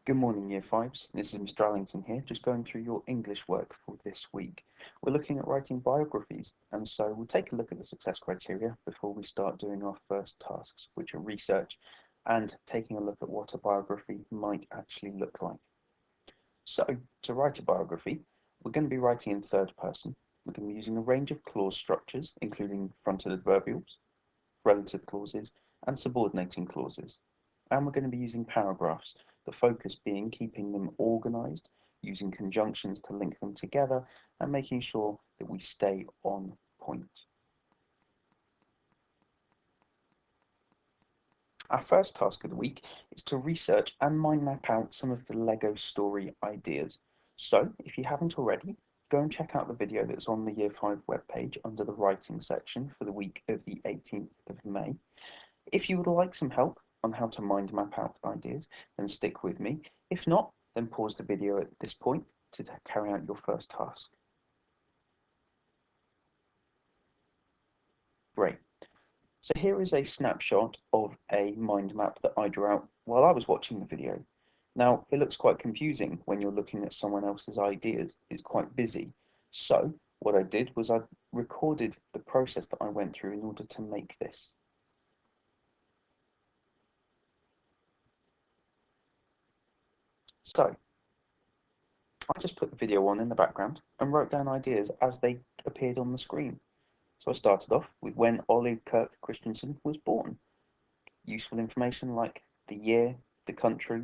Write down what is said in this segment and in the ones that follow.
Good morning, Year 5s. This is Mr. Allington here, just going through your English work for this week. We're looking at writing biographies, and so we'll take a look at the success criteria before we start doing our first tasks, which are research and taking a look at what a biography might actually look like. So, to write a biography, we're going to be writing in third person. We're going to be using a range of clause structures, including fronted adverbials, relative clauses, and subordinating clauses. And we're going to be using paragraphs, the focus being keeping them organized, using conjunctions to link them together, and making sure that we stay on point. Our first task of the week is to research and mind map out some of the Lego story ideas. So, if you haven't already, go and check out the video that's on the Year 5 webpage under the writing section for the week of the 18th of May. If you would like some help on how to mind map out ideas, then stick with me. If not, then pause the video at this point to carry out your first task. Great. So here is a snapshot of a mind map that I drew out while I was watching the video. Now, it looks quite confusing when you're looking at someone else's ideas. It's quite busy. So what I did was I recorded the process that I went through in order to make this. So I just put the video on in the background and wrote down ideas as they appeared on the screen. So I started off with when Ole Kirk Chrstiansen was born. Useful information like the year, the country,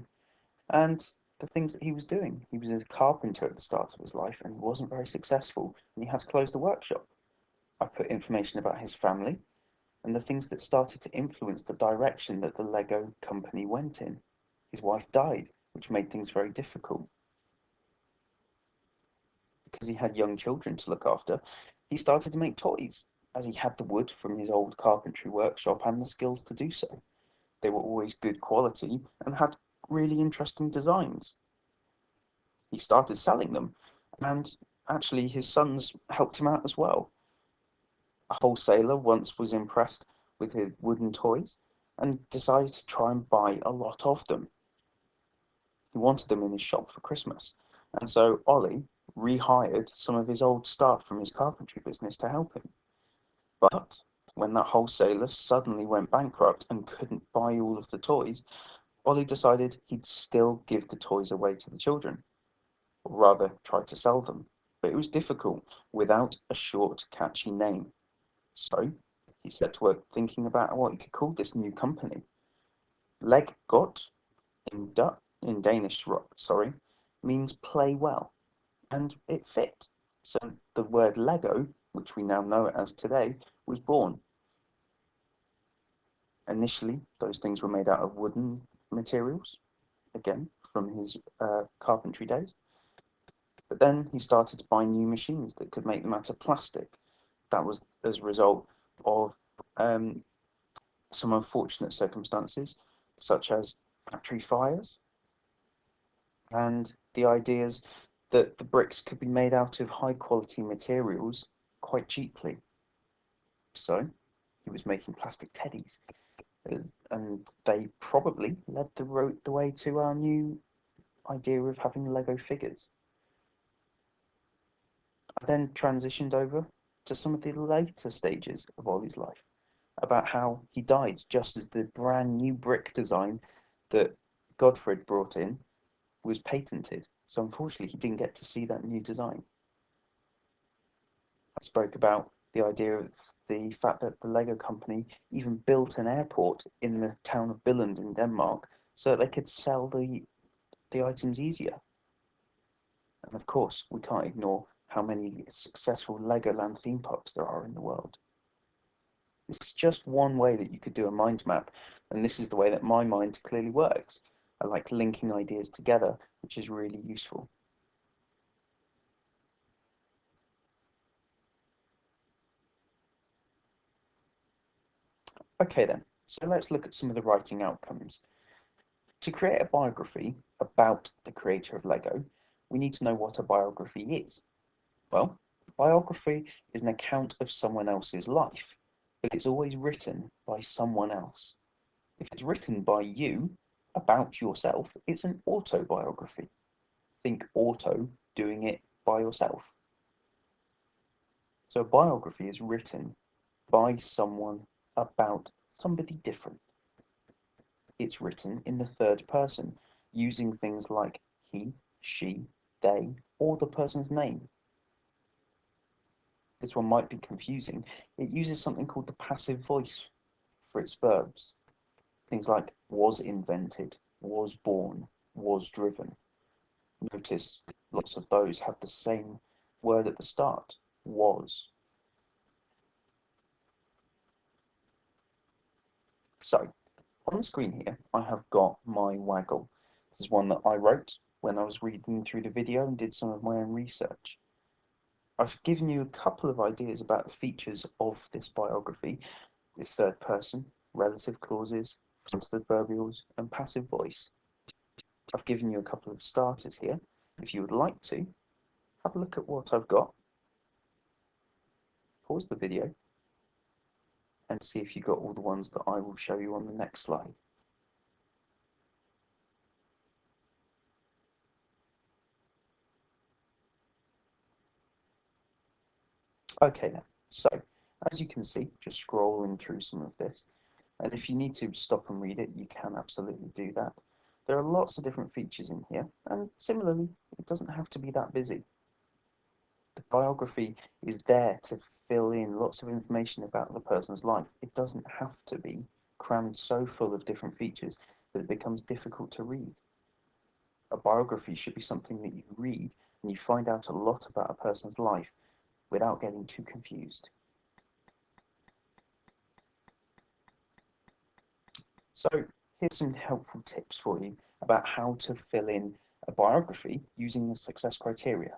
and the things that he was doing. He was a carpenter at the start of his life and wasn't very successful, and he had to close the workshop. I put information about his family and the things that started to influence the direction that the Lego company went in. His wife died, which made things very difficult. Because he had young children to look after, he started to make toys, as he had the wood from his old carpentry workshop and the skills to do so. They were always good quality and had really interesting designs. He started selling them, and actually his sons helped him out as well. A wholesaler once was impressed with his wooden toys and decided to try and buy a lot of them. He wanted them in his shop for Christmas, and so Ollie rehired some of his old staff from his carpentry business to help him. But when that wholesaler suddenly went bankrupt and couldn't buy all of the toys, Ollie decided he'd still give the toys away to the children, or rather try to sell them. But it was difficult without a short, catchy name. So he set to work thinking about what he could call this new company. Leg Got in Danish, means play well, and it fit. So the word Lego, which we now know it as today, was born. Initially, those things were made out of wooden materials, again, from his carpentry days. But then he started to buy new machines that could make them out of plastic. That was as a result of some unfortunate circumstances, such as factory fires, and the ideas that the bricks could be made out of high quality materials quite cheaply. So he was making plastic teddies, and they probably led the way to our new idea of having Lego figures. I then transitioned over to some of the later stages of Ollie's life, about how he died just as the brand new brick design that Godfred brought in was patented. So unfortunately, he didn't get to see that new design. I spoke about the idea of the fact that the Lego company even built an airport in the town of Billund in Denmark so that they could sell the items easier. And of course, we can't ignore how many successful Legoland theme parks there are in the world. This is just one way that you could do a mind map, and this is the way that my mind clearly works. I like linking ideas together, which is really useful. Okay then, so let's look at some of the writing outcomes. To create a biography about the creator of Lego, we need to know what a biography is. Well, biography is an account of someone else's life, but it's always written by someone else. If it's written by you, about yourself, it's an autobiography. Think auto, doing it by yourself. So a biography is written by someone about somebody different. It's written in the third person, using things like he, she, they, or the person's name. This one might be confusing. It uses something called the passive voice for its verbs. Things like was invented, was born, was driven. Notice lots of those have the same word at the start, was. So, on the screen here, I have got my Waggle. This is one that I wrote when I was reading through the video and did some of my own research. I've given you a couple of ideas about the features of this biography, with third person, relative clauses, fronted adverbials, and passive voice. I've given you a couple of starters here. If you would like to, have a look at what I've got, pause the video, and see if you got all the ones that I will show you on the next slide. Okay then, so as you can see, just scrolling through some of this, and if you need to stop and read it, you can absolutely do that. There are lots of different features in here, and similarly, it doesn't have to be that busy. The biography is there to fill in lots of information about the person's life. It doesn't have to be crammed so full of different features that it becomes difficult to read. A biography should be something that you read and you find out a lot about a person's life without getting too confused. So here's some helpful tips for you about how to fill in a biography using the success criteria.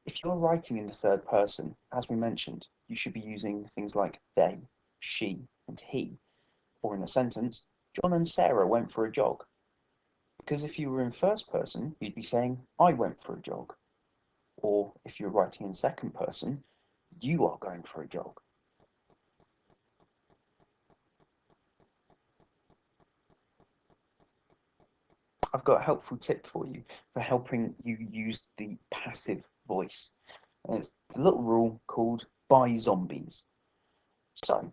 If you're writing in the third person, as we mentioned, you should be using things like they, she, and he. Or in a sentence, John and Sarah went for a jog. Because if you were in first person, you'd be saying, I went for a jog. Or if you're writing in second person, you are going for a jog. I've got a helpful tip for you for helping you use the passive voice. And it's a little rule called by zombies. So,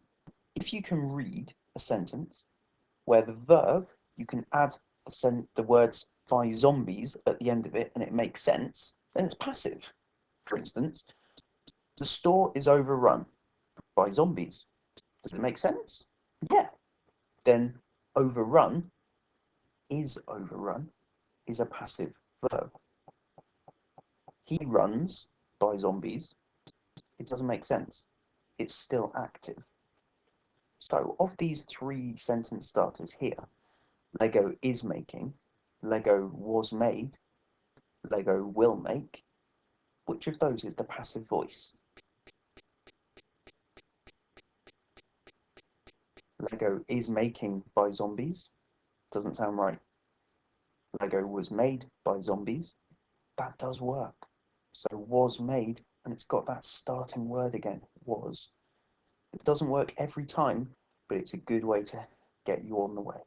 if you can read a sentence where the verb, you can add the words by zombies at the end of it and it makes sense, then it's passive. For instance, the store is overrun by zombies. Does it make sense? Yeah. Then overrun is a passive verb. He runs by zombies. It doesn't make sense. It's still active. So of these three sentence starters here, Lego is making, Lego was made, Lego will make, which of those is the passive voice? Lego is making by zombies. Doesn't sound right. Lego was made by zombies. That does work. So was made, and it's got that starting word again, was. It doesn't work every time, but it's a good way to get you on the way.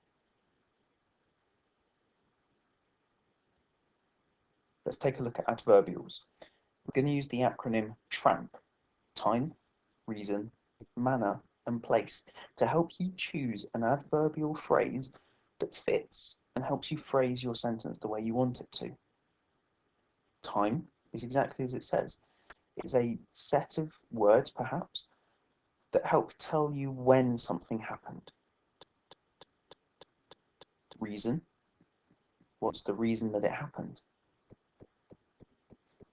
Let's take a look at adverbials. We're going to use the acronym TRAMP, time, reason, manner, and place, to help you choose an adverbial phrase that fits and helps you phrase your sentence the way you want it to. Time is exactly as it says. It's a set of words, perhaps, that help tell you when something happened. Reason, what's the reason that it happened?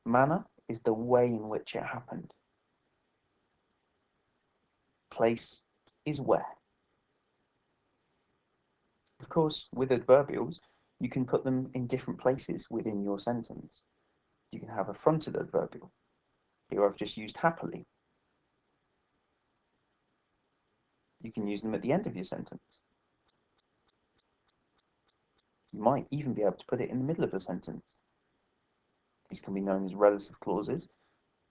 Manner is the way in which it happened. Place is where. Of course, with adverbials, you can put them in different places within your sentence. You can have a fronted adverbial. Here I've just used happily. You can use them at the end of your sentence. You might even be able to put it in the middle of a sentence. These can be known as relative clauses.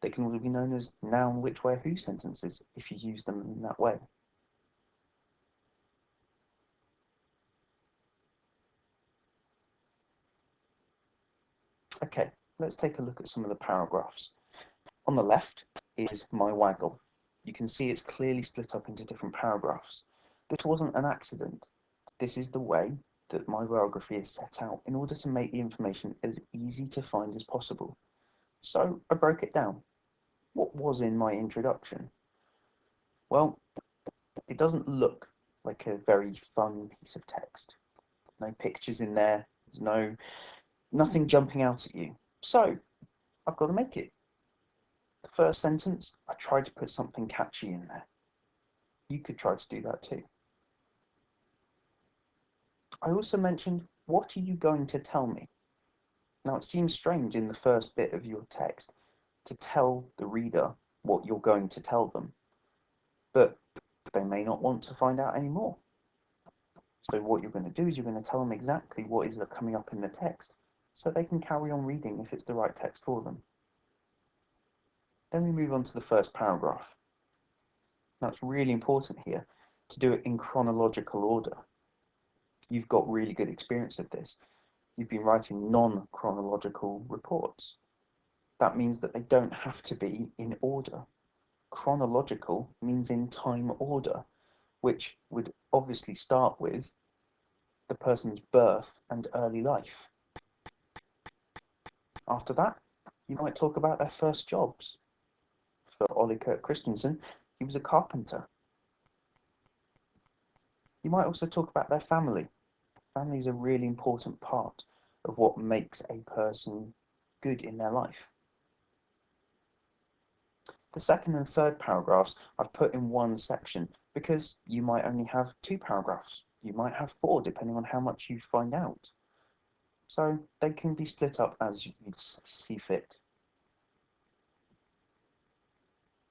They can also be known as noun, which, where, who sentences if you use them in that way. Okay, let's take a look at some of the paragraphs. On the left is my Waggle. You can see it's clearly split up into different paragraphs. This wasn't an accident. This is the way that my biography is set out in order to make the information as easy to find as possible. So I broke it down. What was in my introduction? Well, it doesn't look like a very fun piece of text. No pictures in there. There's nothing jumping out at you. So I've got to make it. The first sentence, I tried to put something catchy in there. You could try to do that too. I also mentioned, what are you going to tell me? Now, it seems strange in the first bit of your text to tell the reader what you're going to tell them, but they may not want to find out any more. So what you're going to do is you're going to tell them exactly what is coming up in the text so they can carry on reading if it's the right text for them. Then we move on to the first paragraph. Now, it's really important here to do it in chronological order. You've got really good experience of this. You've been writing non-chronological reports. That means that they don't have to be in order. Chronological means in time order, which would obviously start with the person's birth and early life. After that, you might talk about their first jobs. For Ole Kirk Chrstiansen, he was a carpenter. You might also talk about their family. Family is a really important part of what makes a person good in their life. The second and third paragraphs I've put in one section because you might only have 2 paragraphs. You might have 4, depending on how much you find out. So they can be split up as you see fit.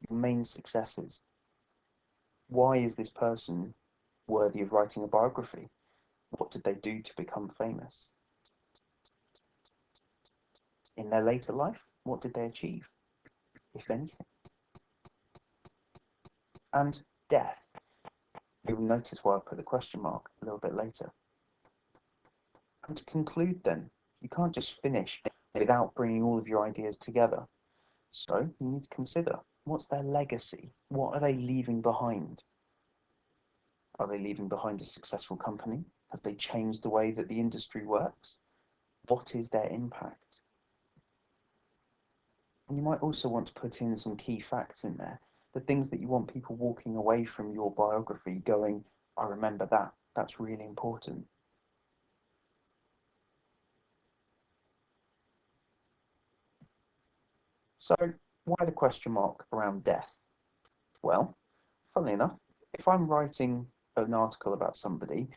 Your main successes. Why is this person worthy of writing a biography? What did they do to become famous? In their later life, what did they achieve, if anything? And death. You'll notice why I put the question mark a little bit later. And to conclude then, you can't just finish without bringing all of your ideas together. So you need to consider, what's their legacy? What are they leaving behind? Are they leaving behind a successful company? Have they changed the way that the industry works? What is their impact? And you might also want to put in some key facts in there, the things that you want people walking away from your biography going, I remember that, that's really important. So why the question mark around death? Well, funnily enough, if I'm writing an article about somebody,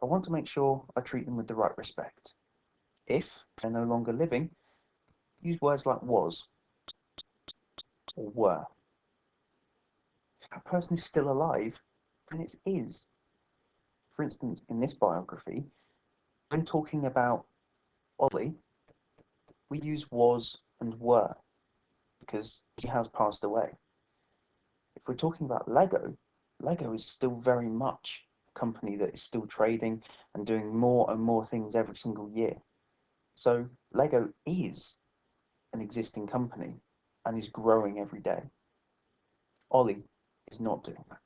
I want to make sure I treat them with the right respect. If they're no longer living, use words like was or were. If that person is still alive, then it's is. For instance, in this biography, when talking about Ollie, we use was and were because he has passed away. If we're talking about Lego, Lego is still very much a company that is still trading and doing more and more things every single year. So Lego is an existing company and is growing every day. Ollie is not doing that.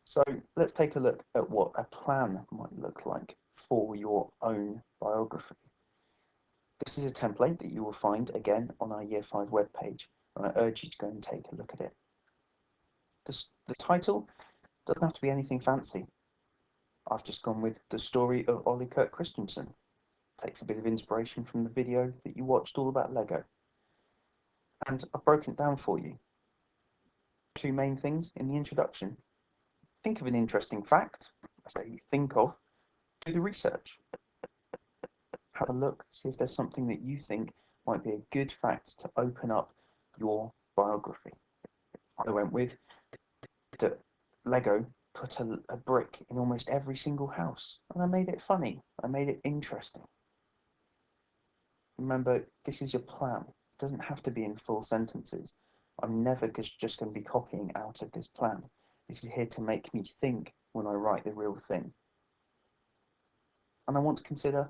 So let's take a look at what a plan might look like for your own biography. This is a template that you will find again on our Year 5 webpage, and I urge you to go and take a look at it. The title doesn't have to be anything fancy. I've just gone with the story of Ole Kirk Chrstiansen. Takes a bit of inspiration from the video that you watched all about Lego. And I've broken it down for you. 2 main things in the introduction. Think of an interesting fact. I say think of, do the research. Have a look, see if there's something that you think might be a good fact to open up your biography. I went with that Lego put a brick in almost every single house, and I made it funny. I made it interesting. Remember, this is your plan. It doesn't have to be in full sentences. I'm never just going to be copying out of this plan. This is here to make me think when I write the real thing. And I want to consider,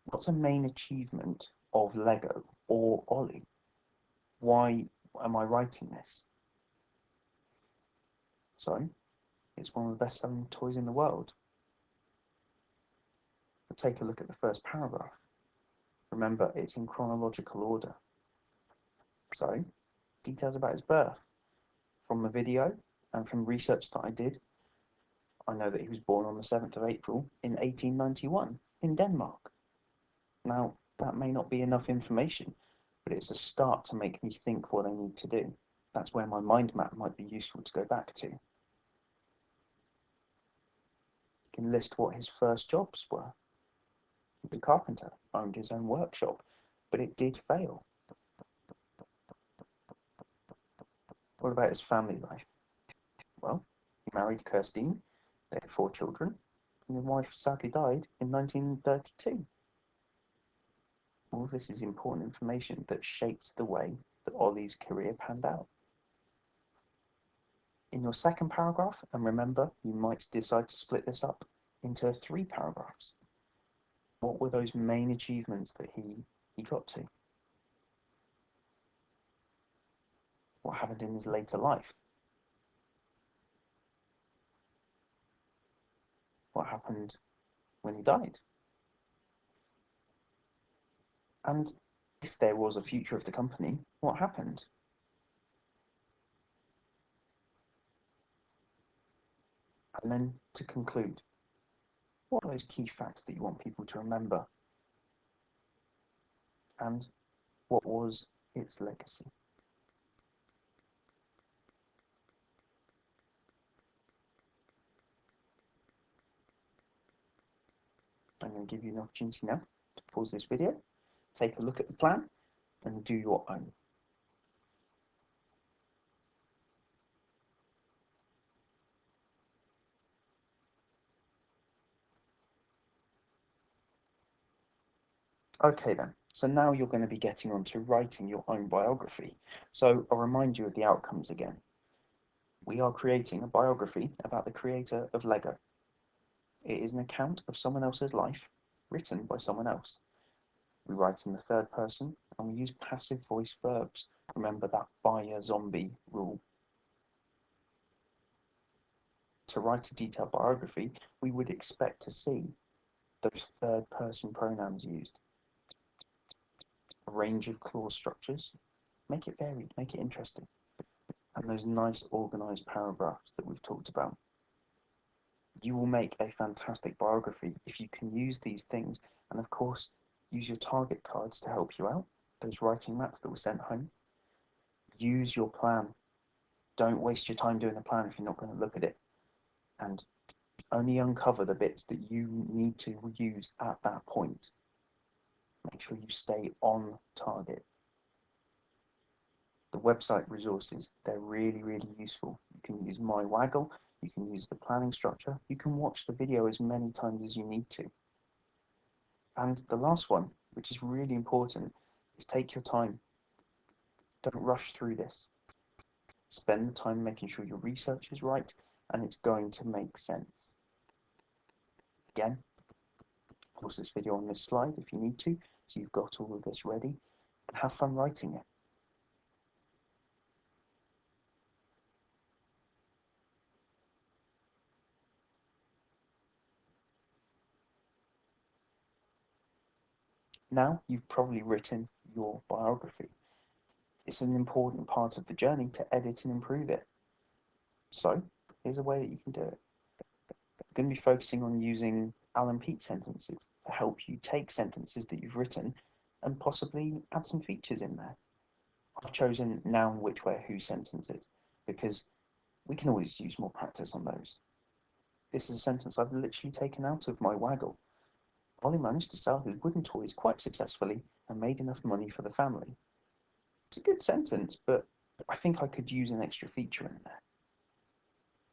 what's a main achievement of Lego or Ollie? Why am I writing this? So, it's one of the best-selling toys in the world. But take a look at the first paragraph. Remember, it's in chronological order. So, details about his birth. From the video and from research that I did, I know that he was born on the 7th of April in 1891 in Denmark. Now, that may not be enough information, but it's a start to make me think what I need to do. That's where my mind map might be useful to go back to. You can list what his first jobs were. The carpenter owned his own workshop, but it did fail. What about his family life? Well, he married Kirstine, they had 4 children, and his wife sadly died in 1932. All of this is important information that shaped the way that Ollie's career panned out. In your second paragraph, and remember, you might decide to split this up into 3 paragraphs. What were those main achievements that he got to? What happened in his later life? What happened when he died? And if there was a future of the company, what happened? And then to conclude, what are those key facts that you want people to remember? And what was its legacy? I'm going to give you an opportunity now to pause this video, take a look at the plan, and do your own. Okay then, so now you're going to be getting on to writing your own biography. So I'll remind you of the outcomes again. We are creating a biography about the creator of Lego. It is an account of someone else's life, written by someone else. We write in the third person, and we use passive voice verbs. Remember that fire zombie rule. To write a detailed biography, we would expect to see those third person pronouns used. A range of clause structures. Make it varied, make it interesting. And those nice organized paragraphs that we've talked about. You will make a fantastic biography if you can use these things, and of course, use your target cards to help you out, those writing mats that were sent home. Use your plan. Don't waste your time doing a plan if you're not going to look at it. And only uncover the bits that you need to use at that point. Make sure you stay on target. The website resources, they're really, really useful. You can use my Waggle, you can use the planning structure, you can watch the video as many times as you need to. And the last one, which is really important, is take your time. Don't rush through this. Spend the time making sure your research is right and it's going to make sense. Again, pause this video on this slide if you need to, so you've got all of this ready, and have fun writing it. Now you've probably written your biography. It's an important part of the journey to edit and improve it. So here's a way that you can do it. I'm going to be focusing on using Alan Pete sentences to help you take sentences that you've written and possibly add some features in there. I've chosen noun, which, where, who sentences because we can always use more practice on those. This is a sentence I've literally taken out of my Waggle. Ollie managed to sell his wooden toys quite successfully and made enough money for the family. It's a good sentence, but I think I could use an extra feature in there.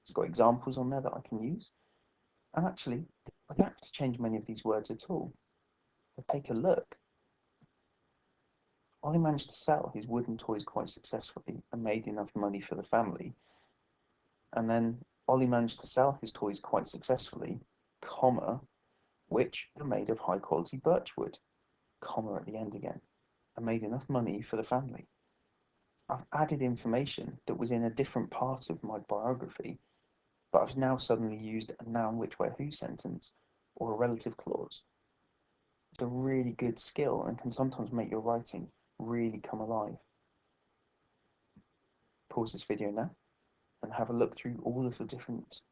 It's got examples on there that I can use. And actually, I don't have to change many of these words at all. If I take a look, Ollie managed to sell his wooden toys quite successfully and made enough money for the family. And then Ollie managed to sell his toys quite successfully, comma, which are made of high quality birch wood, comma at the end again, and made enough money for the family. I've added information that was in a different part of my biography, but I've now suddenly used a noun which, where, who sentence or a relative clause. It's a really good skill and can sometimes make your writing really come alive. Pause this video now and have a look through all of the different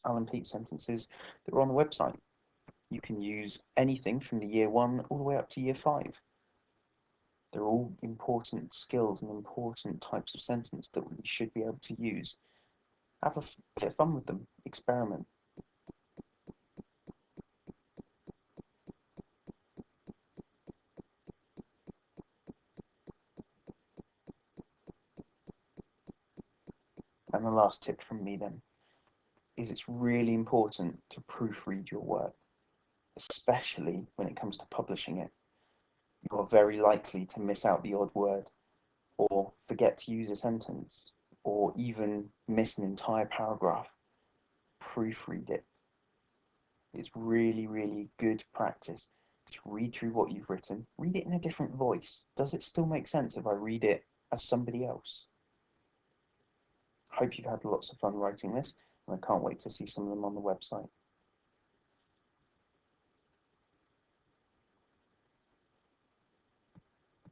Alan Pete sentences that are on the website. You can use anything from the year 1 all the way up to year 5. They're all important skills and important types of sentence that we should be able to use. Have a bit of fun with them, experiment. And the last tip from me then is it's really important to proofread your work, especially when it comes to publishing it. You are very likely to miss out the odd word, or forget to use a sentence, or even miss an entire paragraph. Proofread it. It's really, really good practice. Just read through what you've written. Read it in a different voice. Does it still make sense if I read it as somebody else? Hope you've had lots of fun writing this, and I can't wait to see some of them on the website.